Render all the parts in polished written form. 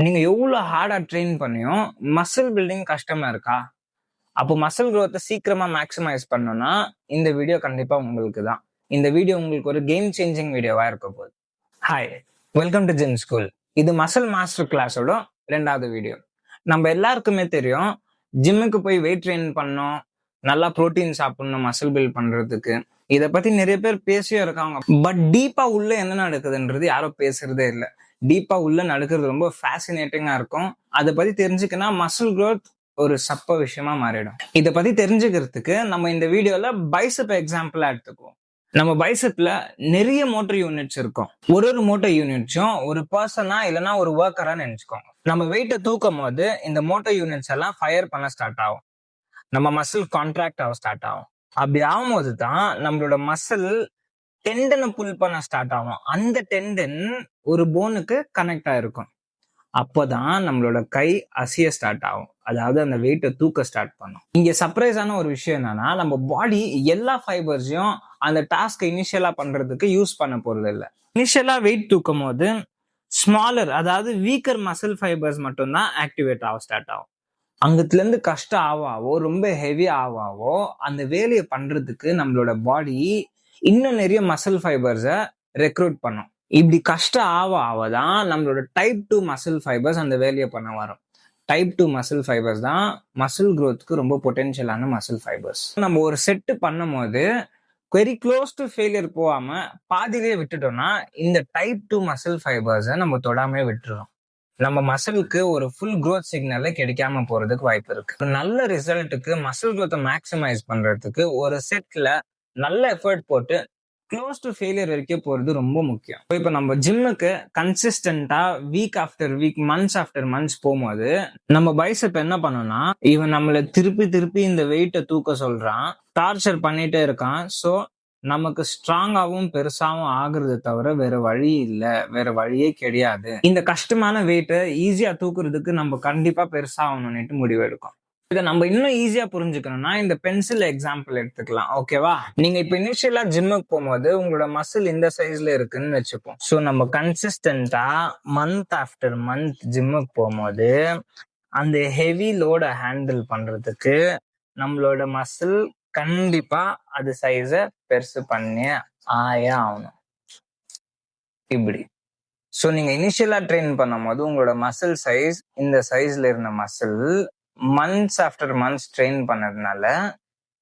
நீங்க எவ்வளவு ஹார்டா ட்ரெயின் பண்ணியும் மசில் பில்டிங் கஷ்டமா இருக்கா? அப்போ மசில் growth சீக்கிரமா மேக்ஸிமைஸ் பண்ணணும்னா இந்த வீடியோ கண்டிப்பா உங்களுக்கு தான். இந்த வீடியோ உங்களுக்கு ஒரு கேம் சேஞ்சிங் வீடியோவா இருக்க போகுது. Hi, welcome to gym school. இது மசில் மாஸ்டர் கிளாஸோட 2வது வீடியோ. நம்ம எல்லாருக்குமே தெரியும், ஜிம்முக்கு போய் வெயிட் ட்ரெயின் பண்ணணும், நல்லா புரோட்டீன் சாப்பிடணும் மசில் பில்ட் பண்றதுக்கு. இத பத்தி நிறைய பேர் பேசியும் இருக்காங்க. பட் டீப்பா உள்ள என்ன நடக்குதுன்றது யாரும் பேசுறதே இல்லை. டீப்பா உள்ள நடக்கிறது ரொம்ப ஃபேசினேட்டிங்கா இருக்கும். அதை பத்தி தெரிஞ்சுக்கனா மசில் growth ஒரு சப்ப விஷயமா மாறிடும். இதை பத்தி தெரிஞ்சுக்கிறதுக்கு நம்ம இந்த வீடியோல பைசெப் எக்ஸாம்பிளா எடுத்துக்குவோம். நம்ம பைசெப்ல நிறைய மோட்டர் யூனிட்ஸ் இருக்கும். ஒரு மோட்டர் யூனிட்ஸும் ஒரு பர்சனா இல்லைன்னா ஒரு ஒர்க்கரா நினைச்சுக்கோங்க. நம்ம வெயிட்டை தூக்கும் போது இந்த மோட்டர் யூனிட்ஸ் எல்லாம் ஃபயர் பண்ண ஸ்டார்ட் ஆகும். நம்ம மசில் கான்ட்ராக்ட் ஆக ஸ்டார்ட் ஆகும். அப்படி ஆகும்போது தான் நம்மளோட மசில் டெண்டனை புல் பண்ண ஸ்டார்ட் ஆகும். அந்த டெண்டன் ஒரு போனுக்கு கனெக்ட் ஆயிருக்கும். அப்போதான் நம்மளோட கை அசைய ஸ்டார்ட் ஆகும். அதாவது அந்த வெயிட்டை தூக்க ஸ்டார்ட் பண்ணும். இங்க சர்ப்ரைஸான ஒரு விஷயம் என்னன்னா, நம்ம பாடி எல்லா ஃபைபர்ஸையும் அந்த டாஸ்கை இனிஷியலா பண்றதுக்கு யூஸ் பண்ண போறது இல்லை. இனிஷியலா வெயிட் தூக்கும் போது ஸ்மாலர், அதாவது வீக்கர் மசில் ஃபைபர்ஸ் மட்டும்தான் ஆக்டிவேட் ஆக ஸ்டார்ட் ஆகும். அங்கத்துல இருந்து கஷ்டம் ஆவாவோ, ரொம்ப ஹெவி ஆவாவோ, அந்த வேலையை பண்றதுக்கு நம்மளோட பாடி இன்னும் நிறைய மசில் ஃபைபர்ஸை ரெக்ரூட் பண்ணும். இப்படி கஷ்டம் ஆவதான் நம்மளோட டைப் 2 மசில் ஃபைபர்ஸ் அந்த வேலையை பண்ண வரும். டைப் 2 மசில் ஃபைபர்ஸ் தான் மசில் growthக்கு ரொம்ப பொட்டென்ஷியலான மசில் ஃபைபர்ஸ். நம்ம ஒரு செட்டு பண்ணும் போது வெரி க்ளோஸ் டு ஃபெயிலியர் போகாம பாதியிலேயே விட்டுட்டோம்னா இந்த டைப் 2 மசில் ஃபைபர்ஸை நம்ம தொடாமே விட்டுறோம். நம்ம மசிலுக்கு ஒரு ஃபுல் growth சிக்னலே கிடைக்காம போறதுக்கு வாய்ப்பு இருக்கு. ஒரு நல்ல ரிசல்ட்டுக்கு மசில் growth மேக்ஸிமைஸ் பண்றதுக்கு ஒரு செட்ல நல்ல எஃபர்ட் போட்டு க்ளோஸ் டு ஃபெயிலியர் வரைக்கும் போறது ரொம்ப முக்கியம். இப்போ நம்ம ஜிம்முக்கு கன்சிஸ்டன்டா week after week, months after months போகும்போது நம்ம பைசெப் என்ன பண்ணோம்னா, இவன் நம்மள திருப்பி இந்த வெயிட்டை தூக்க சொல்றான், டார்ச்சர் பண்ணிட்டே இருக்கான். ஸோ நமக்கு ஸ்ட்ராங்காவும் பெருசாவும் ஆகுறது தவிர வேற வழி இல்லை, வேற வழியே கிடையாது. இந்த கஷ்டமான வெயிட்டை ஈஸியா தூக்குறதுக்கு நம்ம கண்டிப்பா பெருசாகணும்னுட்டு முடிவு எடுக்கும். இதை நம்ம இன்னும் ஈஸியா புரிஞ்சுக்கணும்னா இந்த பென்சில் எக்ஸாம்பிள் எடுத்துக்கலாம். ஓகேவா? நீங்க இப்ப இனிஷியலா ஜிம்முக்கு போகும்போது உங்களோட மசில் இந்த சைஸ்ல இருக்குன்னு வச்சுப்போம். ஸோ நம்ம கன்சிஸ்டன்டா மந்த் ஆஃப்டர் மந்த் ஜிம்முக்கு போகும்போது அந்த ஹெவி லோட ஹேண்டில் பண்றதுக்கு நம்மளோட மசில் கண்டிப்பா அது சைஸ பெருசு பண்ணி ஆகணும். இப்படி. ஸோ நீங்க இனிஷியலா ட்ரெயின் பண்ணும் போது உங்களோட மசில் சைஸ் இந்த சைஸ்ல இருந்த muscle months after months train பண்ணதுனால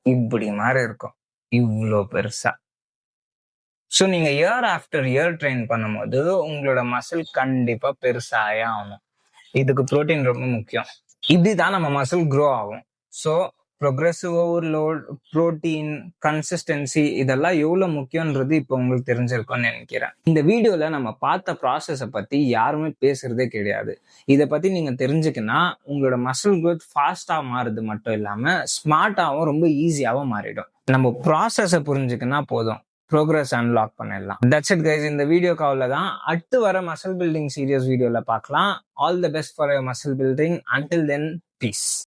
இப்படி மாதிரி இருக்கும், இவ்வளோ பெருசா. ஸோ நீங்க இயர் ஆஃப்டர் இயர் ட்ரெயின் பண்ணும்போது உங்களோட மசில் கண்டிப்பா பெருசாயே ஆகணும். இதுக்கு புரோட்டீன் ரொம்ப முக்கியம். இப்படிதான் நம்ம மசில் க்ரோ ஆகும். So progressive overload, protein, consistency இதெல்லாம் எவ்வளவு முக்கியன்றது இப்போ உங்களுக்கு தெரிஞ்சிருக்கும்னு நினைக்கிறேன். இந்த வீடியோல நம்ம பார்த்த ப்ராசஸை பத்தி யாருமே பேசுறதே கிடையாது. இதை பத்தி நீங்க தெரிஞ்சுக்கினா உங்களோட மசில் growth ஃபாஸ்டா மாறுது மட்டும் இல்லாம ஸ்மார்ட்டாவும் ரொம்ப ஈஸியாவும் மாறிடும். நம்ம ப்ராசஸை புரிஞ்சுக்கினா போதும், ப்ரோக்ரஸ் அன்லாக் பண்ணிடலாம். That's it guys. இந்த வீடியோக்கு அவ்வளவுதான். அடுத்து வர மசில் பில்டிங் சீரியஸ் வீடியோல பார்க்கலாம். All the best for your muscle building. Until then, piece.